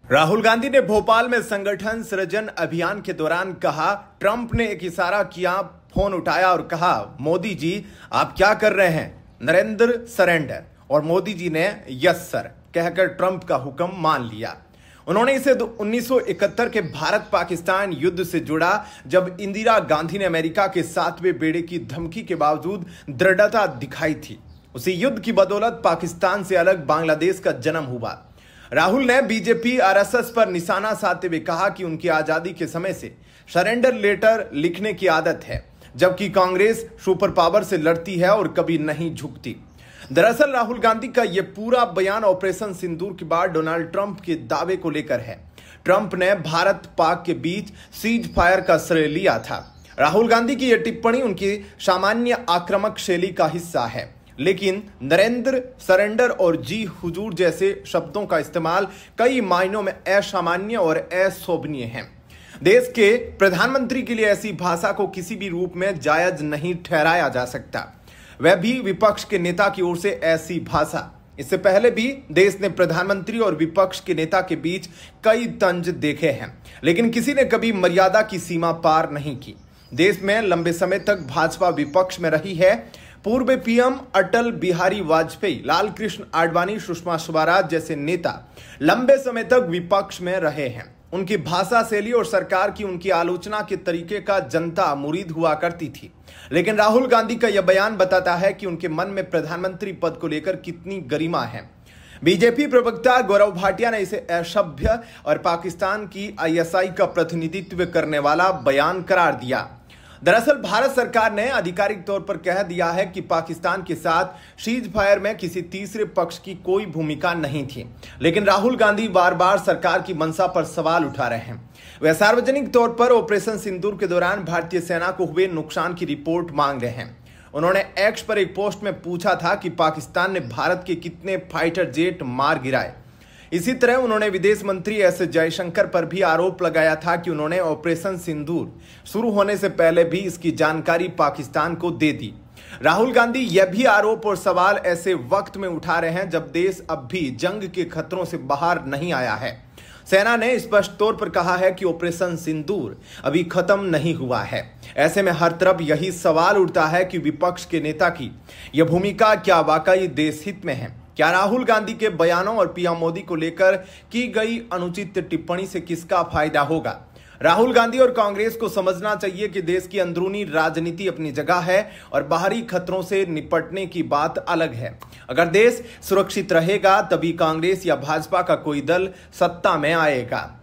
राहुल गांधी ने भोपाल में संगठन सृजन अभियान के दौरान कहा, ट्रंप ने एक इशारा किया, फोन उठाया और कहा, मोदी जी आप क्या कर रहे हैं? नरेंद्र सरेंडर। और मोदी जी ने यस सर कहकर ट्रंप का हुक्म मान लिया। उन्होंने इसे 1971 के भारत पाकिस्तान युद्ध से जोड़ा, जब इंदिरा गांधी ने अमेरिका के 7वें बेड़े की धमकी के बावजूद दृढ़ता दिखाई थी। उसी युद्ध की बदौलत पाकिस्तान से अलग बांग्लादेश का जन्म हुआ। राहुल ने बीजेपी आरएसएस पर निशाना साधते हुए कहा कि उनकी आजादी के समय से सरेंडर लेटर लिखने की आदत है, जबकि कांग्रेस सुपर पावर से लड़ती है और कभी नहीं झुकती। दरअसल राहुल गांधी का यह पूरा बयान ऑपरेशन सिंदूर के बाद डोनाल्ड ट्रंप के दावे को लेकर है। ट्रंप ने भारत पाक के बीच सीज फायर का श्रेय लिया था। राहुल गांधी की यह टिप्पणी उनकी सामान्य आक्रामक शैली का हिस्सा है, लेकिन नरेंद्र, सरेंडर और जी हुजूर जैसे शब्दों का इस्तेमाल कई मायनों में असामान्य और अशोभनीय है। देश के प्रधानमंत्री के लिए ऐसी भाषा को किसी भी रूप में जायज नहीं ठहराया जा सकता, वह भी विपक्ष के नेता की ओर से ऐसी भाषा। इससे पहले भी देश ने प्रधानमंत्री और विपक्ष के नेता के बीच कई तंज देखे हैं, लेकिन किसी ने कभी मर्यादा की सीमा पार नहीं की। देश में लंबे समय तक भाजपा विपक्ष में रही है। पूर्व पीएम अटल बिहारी वाजपेयी, लाल कृष्ण आडवाणी, सुषमा स्वराज जैसे नेता लंबे समय तक विपक्ष में रहे हैं। उनकी भाषा शैली और सरकार की उनकी आलोचना के तरीके का जनता मुरीद हुआ करती थी, लेकिन राहुल गांधी का यह बयान बताता है कि उनके मन में प्रधानमंत्री पद को लेकर कितनी गरिमा है। बीजेपी प्रवक्ता गौरव भाटिया ने इसे असभ्य और पाकिस्तान की आईएसआई का प्रतिनिधित्व करने वाला बयान करार दिया। दरअसल भारत सरकार ने आधिकारिक तौर पर कह दिया है कि पाकिस्तान के साथ सीज फायर में किसी तीसरे पक्ष की कोई भूमिका नहीं थी, लेकिन राहुल गांधी बार बार सरकार की मंशा पर सवाल उठा रहे हैं। वे सार्वजनिक तौर पर ऑपरेशन सिंदूर के दौरान भारतीय सेना को हुए नुकसान की रिपोर्ट मांग रहे हैं। उन्होंने एक्स पर एक पोस्ट में पूछा था कि पाकिस्तान ने भारत के कितने फाइटर जेट मार गिराए। इसी तरह उन्होंने विदेश मंत्री एस जयशंकर पर भी आरोप लगाया था कि उन्होंने ऑपरेशन सिंदूर शुरू होने से पहले भी इसकी जानकारी पाकिस्तान को दे दी। राहुल गांधी यह भी आरोप और सवाल ऐसे वक्त में उठा रहे हैं जब देश अब भी जंग के खतरों से बाहर नहीं आया है। सेना ने स्पष्ट तौर पर कहा है कि ऑपरेशन सिंदूर अभी खत्म नहीं हुआ है। ऐसे में हर तरफ यही सवाल उठता है कि विपक्ष के नेता की यह भूमिका क्या वाकई देश हित में है? क्या राहुल गांधी के बयानों और पीएम मोदी को लेकर की गई अनुचित टिप्पणी से किसका फायदा होगा? राहुल गांधी और कांग्रेस को समझना चाहिए कि देश की अंदरूनी राजनीति अपनी जगह है और बाहरी खतरों से निपटने की बात अलग है। अगर देश सुरक्षित रहेगा तभी कांग्रेस या भाजपा का कोई दल सत्ता में आएगा।